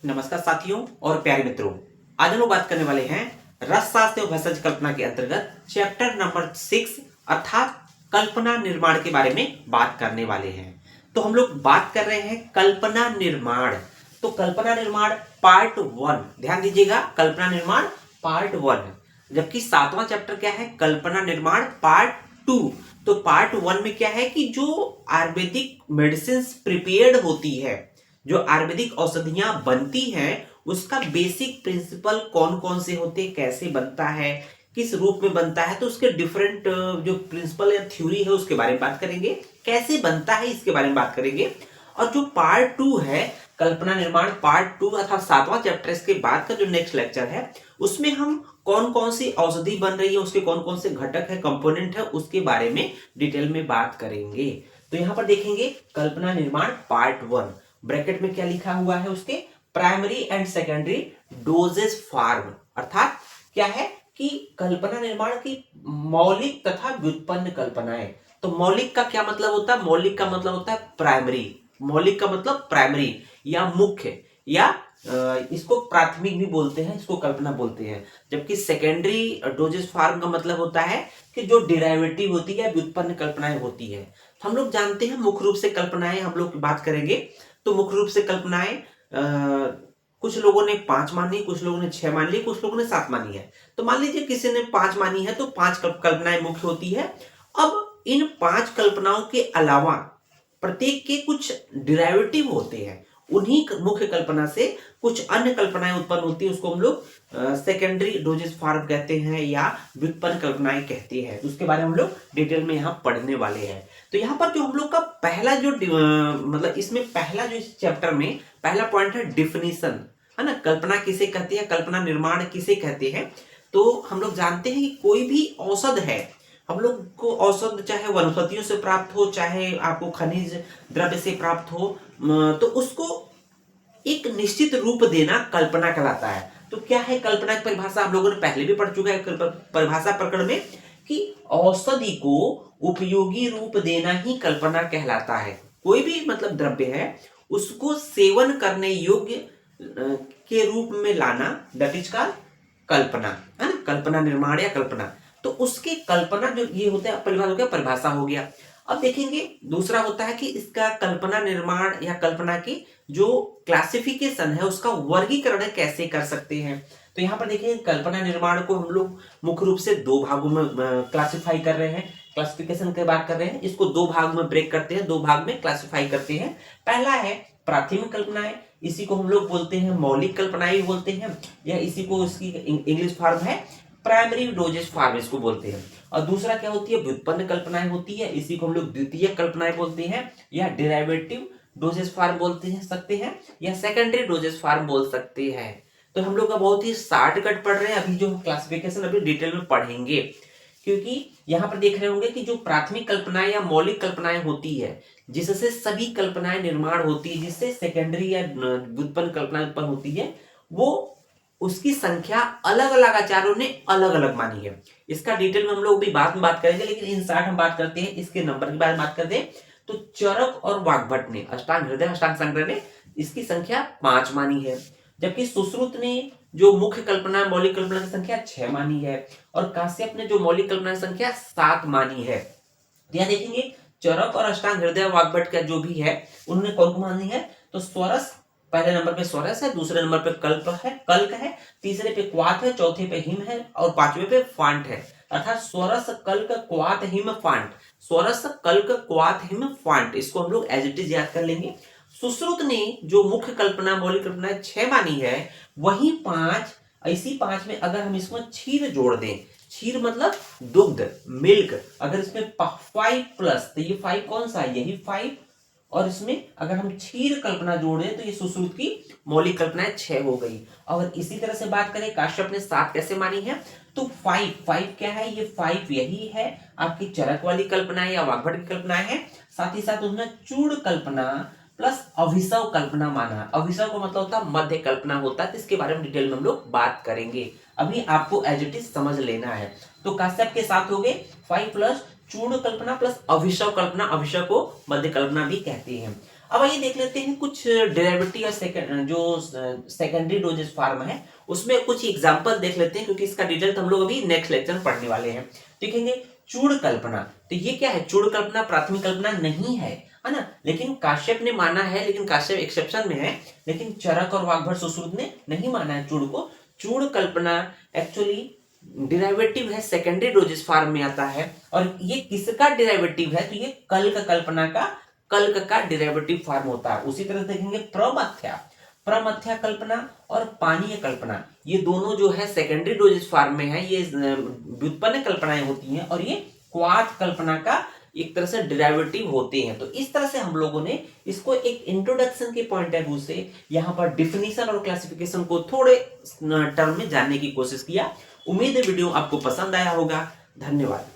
नमस्कार साथियों और प्यारे मित्रों। आज हम लोग बात करने वाले हैं रसशास्त्र एवं भेषज कल्पना के अंतर्गत चैप्टर नंबर 6 अर्थात कल्पना निर्माण के बारे में बात करने वाले हैं। तो हम लोग बात कर रहे हैं कल्पना निर्माण। तो कल्पना निर्माण पार्ट 1, ध्यान दीजिएगा, कल्पना निर्माण पार्ट 1, जबकि 7वां चैप्टर क्या है, कल्पना निर्माण पार्ट 2। तो पार्ट 1 में क्या है कि जो आयुर्वेदिक मेडिसिन प्रिपेयर्ड होती है, जो आयुर्वेदिक औषधियां बनती हैं, उसका बेसिक प्रिंसिपल कौन कौन से होते हैं, कैसे बनता है, किस रूप में बनता है, तो उसके डिफरेंट जो प्रिंसिपल या थ्योरी है उसके बारे में बात करेंगे, कैसे बनता है इसके बारे में बात करेंगे। और जो पार्ट 2 है कल्पना निर्माण पार्ट 2 अर्थात 7वां चैप्टर, इसके बाद का जो नेक्स्ट लेक्चर है उसमें हम कौन कौन सी औषधि बन रही है, उसके कौन कौन से घटक है, कंपोनेंट है, उसके बारे में डिटेल में बात करेंगे। तो यहां पर देखेंगे कल्पना निर्माण पार्ट 1, ब्रैकेट में क्या लिखा हुआ है, उसके primary and secondary doses form, अर्थात क्या है कि कल्पना निर्माण की मौलिक तथा व्युत्पन्न कल्पनाएं। तो मौलिक का क्या मतलब होता है, मौलिक का मतलब होता है प्राइमरी, मौलिक का मतलब प्राइमरी या मुख्य, या इसको प्राथमिक भी बोलते हैं, इसको कल्पना बोलते हैं। जबकि सेकेंडरी डोजेज फॉर्म का मतलब होता है कि जो डिराइवेटिव होती है, व्युत्पन्न कल्पनाएं होती है। हम लोग जानते हैं मुख्य रूप से कल्पनाएं हम लोग बात करेंगे। तो मुख्य रूप से कल्पनाएं कुछ लोगों ने 5 मानी, कुछ लोगों ने 6 मान ली, कुछ लोगों ने 7 मानी है। तो मान लीजिए किसी ने 5 मानी है तो 5 कल्पनाएं मुख्य होती है। अब इन 5 कल्पनाओं के अलावा प्रत्येक के कुछ डिराइवेटिव होते हैं, उन्हीं मुख्य कल्पना से कुछ अन्य कल्पनाएं उत्पन्न होती है, उसको हम लोग सेकेंडरी डोजेज फॉर्म कहते हैं या व्युत्पन्न कल्पनाएं कहते हैं। उसके बारे में हम लोग डिटेल में यहाँ पढ़ने वाले हैं। तो यहाँ पर जो हम लोग का पहला जो मतलब इसमें पहला जो इस चैप्टर में पहला पॉइंट है डिफिनीशन, है ना। कल्पना किसे कहते हैं, कल्पना निर्माण किसे कहते हैं। तो हम लोग जानते हैं कि कोई भी औषध है, हम लोग को औषध चाहे वनस्पतियों से प्राप्त हो, चाहे आपको खनिज द्रव्य से प्राप्त हो, तो उसको एक निश्चित रूप देना कल्पना कहलाता है। तो क्या है कल्पना की परिभाषा, हम लोगों ने पहले भी पढ़ चुका है परिभाषा प्रकरण में, कि औषधि को उपयोगी रूप देना ही कल्पना कहलाता है। कोई भी मतलब द्रव्य है उसको सेवन करने योग्य के रूप में लाना, दैट इज कॉल्ड कल्पना, है ना, कल्पना निर्माण या कल्पना। तो उसकी कल्पना जो ये होता है परिभाषा हो गया, परिभाषा हो गया। अब देखेंगे दूसरा होता है कि इसका कल्पना निर्माण या कल्पना की जो क्लासिफिकेशन है, उसका वर्गीकरण कैसे कर सकते हैं। तो यहाँ पर देखिए कल्पना निर्माण को हम लोग मुख्य रूप से 2 भागों में क्लासिफाई कर रहे हैं, क्लासिफिकेशन की बात कर रहे हैं। इसको 2 भाग में ब्रेक करते हैं, 2 भाग में क्लासिफाई करते हैं। पहला है प्राथमिक कल्पनाएं, इसी को हम लोग बोलते हैं मौलिक कल्पनाएं बोलते हैं, या इसी को इसकी इंग्लिश फॉर्म है प्राइमरी डोजेज फॉर्म, इसको बोलते हैं। और दूसरा क्या होती है, व्युत्पन्न कल्पनाएं होती है, इसी को हम लोग द्वितीयक कल्पनाएं बोलते हैं, या डेरिवेटिव डोजेज फॉर्म बोलते हैं सकते हैं, या सेकेंडरी डोजेज फॉर्म बोल सकते हैं। तो हम लोग बहुत ही शॉर्टकट पढ़ रहे हैं, अभी जो क्लासिफिकेशन अभी डिटेल में पढ़ेंगे, क्योंकि यहाँ पर देख रहे होंगे कि जो प्राथमिक कल्पनाएं या मौलिक कल्पनाएं होती है, जिससे सभी कल्पनाएं निर्माण होती है, जिससे सेकेंडरी या व्युत्पन्न कल्पनाएं उत्पन्न होती है, वो उसकी संख्या अलग अलग आचार्यों ने अलग अलग मानी है। इसका डिटेल में हम लोग भी बाद में बात करेंगे, लेकिन इन शॉर्ट हम बात करते हैं इसके नंबर के बारे में बात करते हैं। तो चरक और वाग्भट ने, अष्टांग हृदय अष्टांग संग्रह ने इसकी संख्या 5 मानी है, जबकि सुश्रुत ने जो मुख्य कल्पना मौलिक कल्पना की संख्या 6 मानी है, और काश्यप ने जो मौलिक कल्पना की संख्या 7 मानी है। यहाँ देखेंगे चरक और अष्टांग हृदय वाग्भट का जो भी है उन्होंने कौन को मानी है, तो स्वरस पहले नंबर पे स्वरस है, दूसरे नंबर पे कल्क है, तीसरे पे क्वाथ है, चौथे पे हिम है, और पांचवे पे फांट है। अर्थात स्वरस कल्क क्वाथ हिम फांट, स्वरस कल्क क्वाथ हिम फांट, इसको हम लोग एज इट इज याद कर लेंगे। सुश्रुत ने जो मुख्य कल्पना मौलिक कल्पना 6 मानी है, वही 5, इसी 5 में अगर हम इसमें क्षीर जोड़ दें, क्षीर मतलब दुग्ध, मिल्क, अगर इसमें 5 प्लस, तो ये 5 कौन सा है, यही 5, और इसमें अगर हम क्षीर कल्पना जोड़े तो ये सुश्रुत की मौलिक कल्पनाएं 6 हो गई। और इसी तरह से बात करें काश्यप ने 7 कैसे मानी है, तो 5 क्या है, ये 5 यही है आपकी चरक वाली कल्पनाएं या वाग्भट की कल्पनाएं है। साथ ही साथ उन्होंने चूड़ कल्पना प्लस अभिशव कल्पना माना। अभिशव का मतलब होता है मध्य कल्पना होता है, तो इसके बारे में डिटेल में हम लोग बात करेंगे, अभी आपको एज इट इज समझ लेना है। तो काश्यप के साथ हो गए 5 प्लस चूर्ण कल्पना प्लस अभिशव कल्पना, अभिशव को मध्य कल्पना भी कहते हैं। अब आइए देख लेते हैं कुछ डेरिवेटिव या सेकेंडरी डोजेज फॉर्म है उसमें कुछ एग्जांपल देख लेते हैं, क्योंकि इसका डिटेल हम लोग अभी नेक्स्ट लेक्चर में पढ़ने वाले हैं। देखेंगे चूड़ कल्पना, तो ये क्या है? चूड़ कल्पना प्राथमिक कल्पना नहीं है ना, लेकिन काश्यप ने माना है, लेकिन काश्यप एक्सेप्शन में है, लेकिन चरक और वाग्भट सुश्रुत ने नहीं माना है चूड़ को। चूड़ कल्पना एक्चुअली डिराइवेटिव है, सेकेंडरी डोजेस फॉर्म में आता है। और ये किसका डिराइवेटिव है? तो ये कल्क कल्पना का, कल्क का डिराइवेटिव फॉर्म होता है। उसी तरह देखेंगे प्रमथ्या कल्पना और पानीय कल्पना, ये दोनों जो है सेकेंडरी डोजेस फॉर्म में है, ये व्युत्पन्न कल्पनाएं होती हैं और ये क्वार्ट कल्पना का एक तरह से डिराइवेटिव होते हैं। तो इस तरह से हम लोगों ने इसको एक इंट्रोडक्शन के पॉइंट ऑफ व्यू से यहाँ पर डिफिनीशन और क्लासिफिकेशन को थोड़े टर्म में जानने की कोशिश किया। उम्मीद है वीडियो आपको पसंद आया होगा। धन्यवाद।